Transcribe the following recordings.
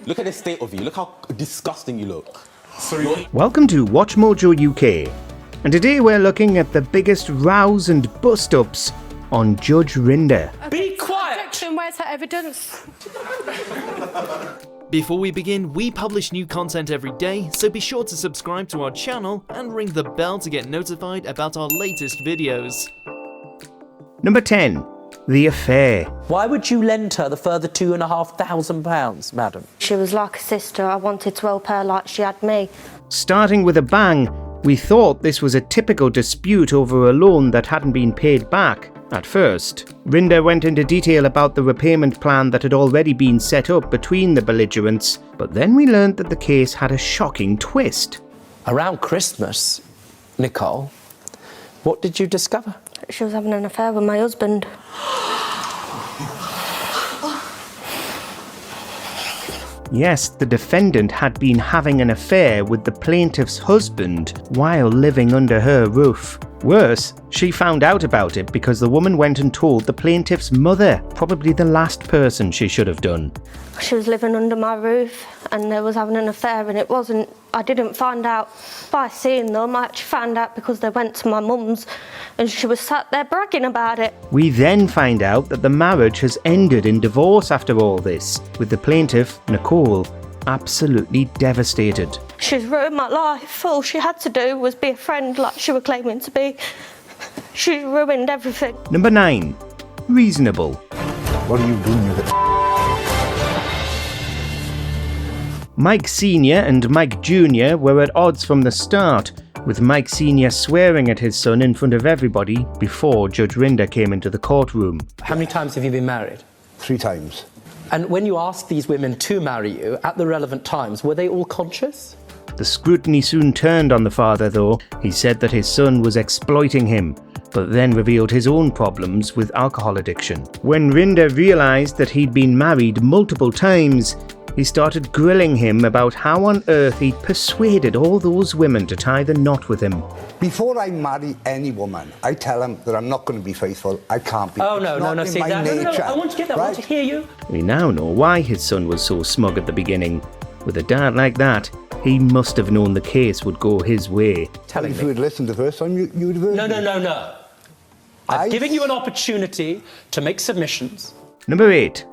Look at the state of you. Look how disgusting you look. Sorry. Welcome to WatchMojoUK. And today we're looking at the biggest rows and bust-ups on Judge Rinder. Be quiet! Objection, where's her evidence? Before we begin, we publish new content every day, so be sure to subscribe to our channel and ring the bell to get notified about our latest videos. Number 10. The affair. Why would you lend her the further £2,500, madam? She was like a sister. I wanted to help her like she had me. Starting with a bang, we thought this was a typical dispute over a loan that hadn't been paid back. At first, Rinder went into detail about the repayment plan that had already been set up between the belligerents, but then we learned that the case had a shocking twist. Around Christmas, Nicole, what did you discover? She was having an affair with my husband. Yes, the defendant had been having an affair with the plaintiff's husband while living under her roof. Worse, she found out about it because the woman went and told the plaintiff's mother, probably the last person she should have done. She was living under my roof and they was having an affair, and I didn't find out by seeing them. I actually found out because they went to my mum's and she was sat there bragging about it. We then find out that the marriage has ended in divorce after all this, with the plaintiff, Nicole, absolutely devastated. She's ruined my life. All she had to do was be a friend like she was claiming to be. She ruined everything. Number 9. Reasonable. What are you doing with it? Mike Sr. and Mike Jr. were at odds from the start, with Mike Sr. swearing at his son in front of everybody before Judge Rinder came into the courtroom. How many times have you been married? 3 times. And when you asked these women to marry you at the relevant times, were they all conscious? The scrutiny soon turned on the father, though. He said that his son was exploiting him, but then revealed his own problems with alcohol addiction. When Rinder realised that he'd been married multiple times, he started grilling him about how on earth he'd persuaded all those women to tie the knot with him. Before I marry any woman, I tell them that I'm not going to be faithful. I can't be. Oh, no, no, see that? No, I want to get that. I want to hear you. We now know why his son was so smug at the beginning. With a dad like that, he must have known the case would go his way. If you had listened the first time, you would have heard. No. I've given you an opportunity to make submissions. Number 8.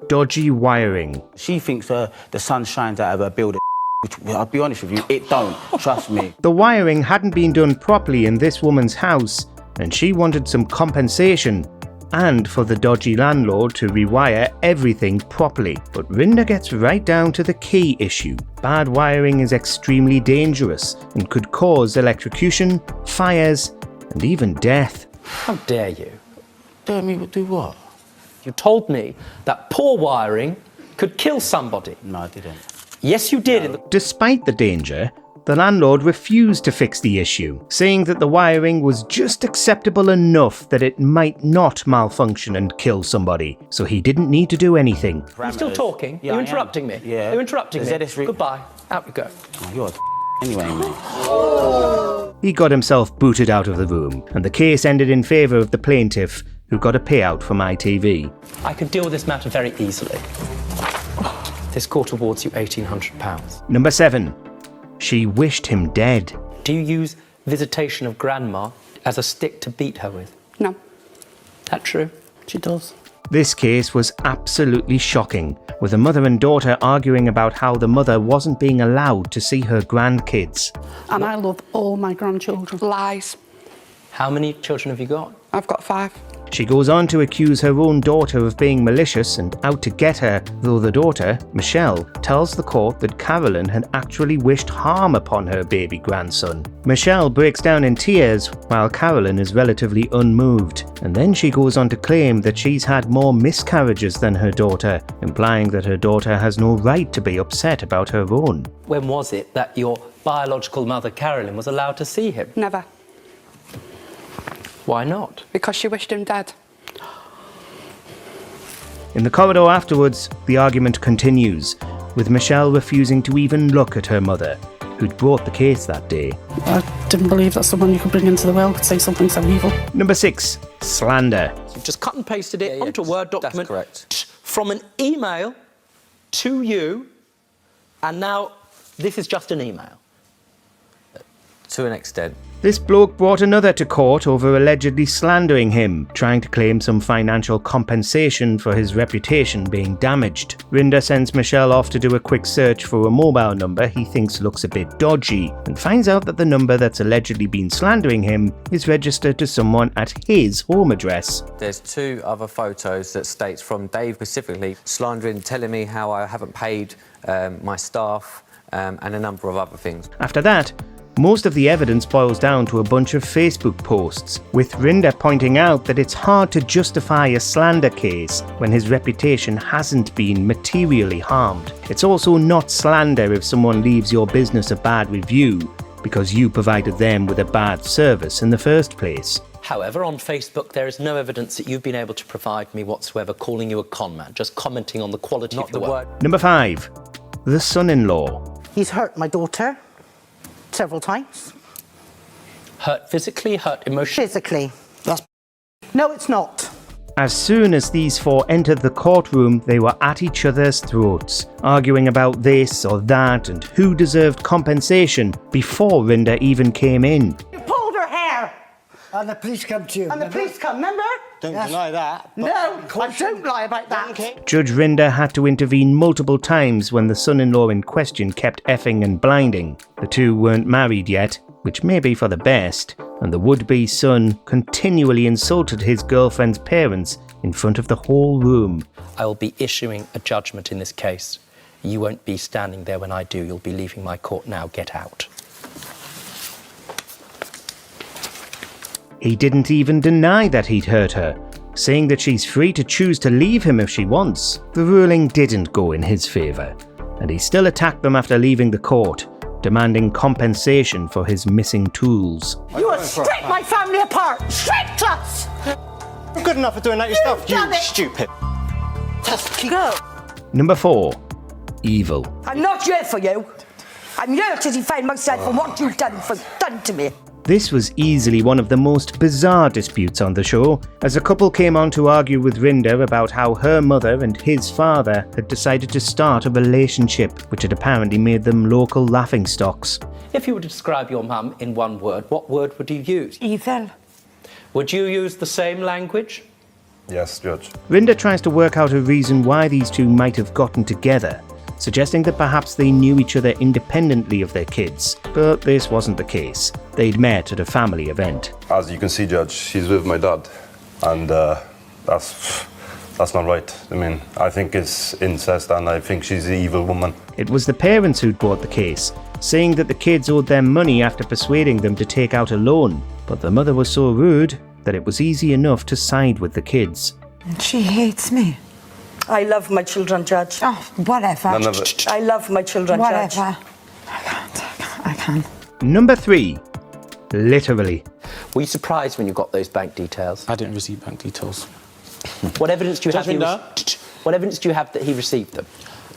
Dodgy wiring. She thinks the sun shines out of her building, which, I'll be honest with you, it don't. Trust me. The wiring hadn't been done properly in this woman's house, and she wanted some compensation, and for the dodgy landlord to rewire everything properly. But Rinder gets right down to the key issue. Bad wiring is extremely dangerous and could cause electrocution, fires, and even death. How dare you? Dare me do what? You told me that poor wiring could kill somebody. No, I didn't. Yes, you did. No. Despite the danger, the landlord refused to fix the issue, saying that the wiring was just acceptable enough that it might not malfunction and kill somebody, so he didn't need to do anything. You're still talking? Yeah, You're interrupting me? Yeah. You're interrupting me? Goodbye. Out you go. Oh, you're anyway, mate. He got himself booted out of the room, and the case ended in favour of the plaintiff, who got a payout from ITV. I can deal with this matter very easily. This court awards you £1,800. Number 7. She wished him dead. Do you use visitation of grandma as a stick to beat her with? No. That true? She does. This case was absolutely shocking, with the mother and daughter arguing about how the mother wasn't being allowed to see her grandkids. And I love all my grandchildren. Lies. How many children have you got? I've got 5. She goes on to accuse her own daughter of being malicious and out to get her, though the daughter, Michelle, tells the court that Carolyn had actually wished harm upon her baby grandson. Michelle breaks down in tears, while Carolyn is relatively unmoved, and then she goes on to claim that she's had more miscarriages than her daughter, implying that her daughter has no right to be upset about her own. When was it that your biological mother, Carolyn, was allowed to see him? Never. Why not? Because she wished him dead. In the corridor afterwards, the argument continues, with Michelle refusing to even look at her mother, who'd brought the case that day. I didn't believe that someone you could bring into the world could say something so evil. Number 6. Slander. You've just cut and pasted it onto a Word document. That's correct. From an email to you And now, this is just an email. To an extent. This bloke brought another to court over allegedly slandering him, trying to claim some financial compensation for his reputation being damaged. Rinder sends Michelle off to do a quick search for a mobile number he thinks looks a bit dodgy, and finds out that the number that's allegedly been slandering him is registered to someone at his home address. There's 2 other photos that states from Dave specifically slandering, telling me how I haven't paid my staff and a number of other things. After that, most of the evidence boils down to a bunch of Facebook posts, with Rinder pointing out that it's hard to justify a slander case when his reputation hasn't been materially harmed. It's also not slander if someone leaves your business a bad review because you provided them with a bad service in the first place. However, on Facebook, there is no evidence that you've been able to provide me whatsoever calling you a con man, just commenting on the quality of your work. Number 5. The son-in-law. He's hurt my daughter several times. Hurt physically, hurt emotionally? Physically. No, it's not. As soon as these 4 entered the courtroom, they were at each other's throats, arguing about this or that and who deserved compensation before Rinder even came in. You pulled her hair. And the police come to you. And the police come, remember? Don't deny that. No, I don't lie about that. Judge Rinder had to intervene multiple times when the son-in-law in question kept effing and blinding. The 2 weren't married yet, which may be for the best, and the would-be son continually insulted his girlfriend's parents in front of the whole room. I will be issuing a judgment in this case. You won't be standing there when I do. You'll be leaving my court now. Get out. He didn't even deny that he'd hurt her, saying that she's free to choose to leave him if she wants. The ruling didn't go in his favour, and he still attacked them after leaving the court, demanding compensation for his missing tools. You have stripped my family apart! Stripped us! You're good enough for doing that yourself, you done it. stupid. Go! Number 4. Evil. I'm not here for you. I'm here to defend myself from what you've done to me. This was easily one of the most bizarre disputes on the show, as a couple came on to argue with Rinder about how her mother and his father had decided to start a relationship, which had apparently made them local laughingstocks. If you were to describe your mum in one word, what word would you use? Evil. Would you use the same language? Yes, Judge. Rinder tries to work out a reason why these 2 might have gotten together, suggesting that perhaps they knew each other independently of their kids, but this wasn't the case. They'd met at a family event. As you can see, Judge, she's with my dad, and that's not right. I mean, I think it's incest, and I think she's the evil woman. It was the parents who'd brought the case, saying that the kids owed them money after persuading them to take out a loan, but the mother was so rude that it was easy enough to side with the kids. And she hates me. I love my children, Judge. Oh, whatever. None of it. I love my children, Judge. Whatever. I can't. Number 3. Literally. Were you surprised when you got those bank details? I didn't receive bank details. What evidence do you have? Judge Rinder? What evidence do you have that he received them?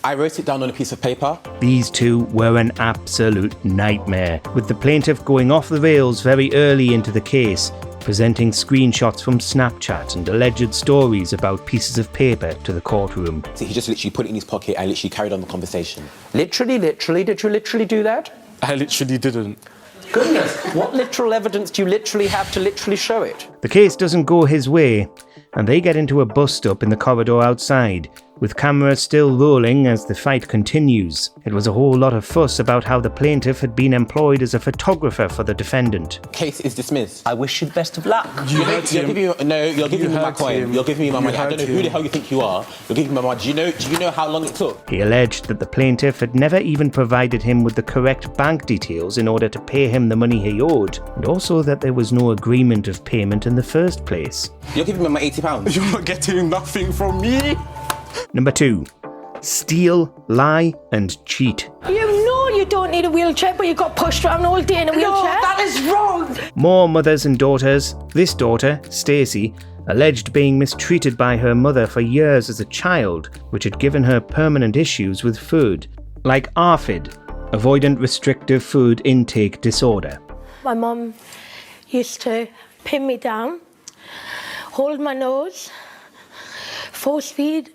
I wrote it down on a piece of paper. These 2 were an absolute nightmare, with the plaintiff going off the rails very early into the case, presenting screenshots from Snapchat and alleged stories about pieces of paper to the courtroom. So he just literally put it in his pocket and literally carried on the conversation. Literally? Did you literally do that? I literally didn't. Goodness, what literal evidence do you literally have to literally show it? The case doesn't go his way, and they get into a bus stop in the corridor outside, with cameras still rolling as the fight continues. It was a whole lot of fuss about how the plaintiff had been employed as a photographer for the defendant. Case is dismissed. I wish you the best of luck. You're giving me my coin. You're giving me my money. I don't know who the hell you think you are. You're giving me my money. Do you know how long it took? He alleged that the plaintiff had never even provided him with the correct bank details in order to pay him the money he owed, and also that there was no agreement of payment in the first place. You're giving me my £80. You're not getting nothing from me. Number 2. Steal, lie and cheat. You know you don't need a wheelchair, but you got pushed around all day in a wheelchair. No, that is wrong. More mothers and daughters. This daughter, Stacey, alleged being mistreated by her mother for years as a child, which had given her permanent issues with food, like ARFID, Avoidant Restrictive Food Intake Disorder. My mum used to pin me down, hold my nose, force feed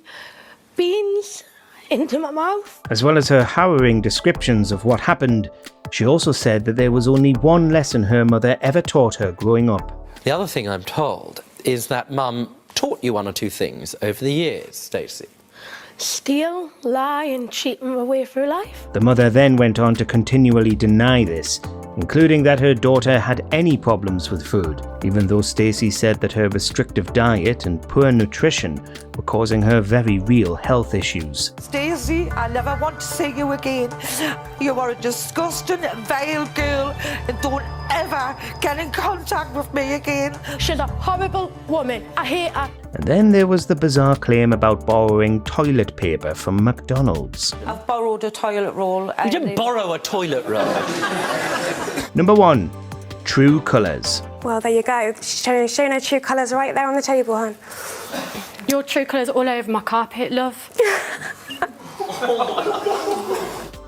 beans, into my mouth. As well as her harrowing descriptions of what happened, she also said that there was only one lesson her mother ever taught her growing up. The other thing I'm told is that Mum taught you one or two things over the years, Stacey. Steal, lie and cheat my way through life. The mother then went on to continually deny this, including that her daughter had any problems with food, even though Stacey said that her restrictive diet and poor nutrition were causing her very real health issues. Stacey, I never want to see you again. You are a disgusting, vile girl, and don't ever get in contact with me again. She's a horrible woman. I hate her. And then there was the bizarre claim about borrowing toilet paper from McDonald's. I've borrowed a toilet roll. You didn't borrow a toilet roll. Number 1. True colours. Well, there you go. Showing her true colours right there on the table, hon. Your true colours all over my carpet, love.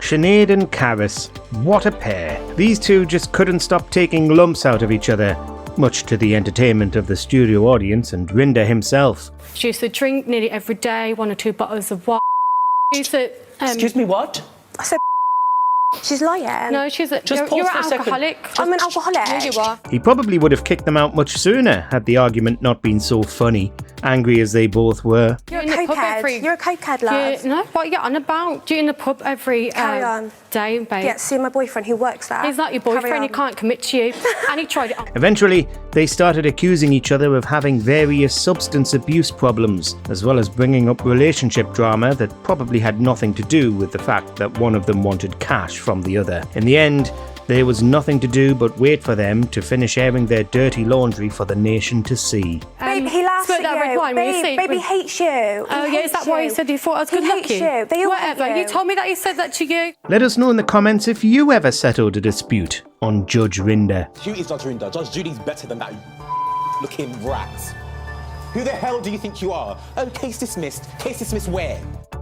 Sinead and Karis. What a pair. These two just couldn't stop taking lumps out of each other, much to the entertainment of the studio audience and Rinder himself. She used to drink nearly every day, 1 or 2 bottles of wine. She used to, Excuse me, what? I said she's lying. No, she's a... Just you're pause an for a second. alcoholic. I'm an alcoholic. Yeah, you are. He probably would have kicked them out much sooner had the argument not been so funny, angry as they both were. You're in the pub every... You're a cokehead, love. No, what are you on about? You're in the pub every day, babe. Yeah, see my boyfriend who works there. He's not your boyfriend, he can't commit to you. And he tried it on. Eventually, they started accusing each other of having various substance abuse problems, as well as bringing up relationship drama that probably had nothing to do with the fact that one of them wanted cash from the other. In the end, there was nothing to do but wait for them to finish airing their dirty laundry for the nation to see. Babe, he laughs at you. Baby hates you. Oh, yeah, is that why he said he thought I was good looking? He hates you. They all Whatever, hate you. you told me that he said that to you. Let us know in the comments if you ever settled a dispute on Judge Rinder. Who is Judge Rinder? Judge Judy's better than that looking rat. Who the hell do you think you are? Oh, case dismissed. Case dismissed where?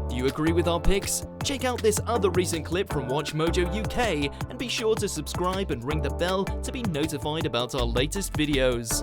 Do you agree with our picks? Check out this other recent clip from WatchMojoUK and be sure to subscribe and ring the bell to be notified about our latest videos.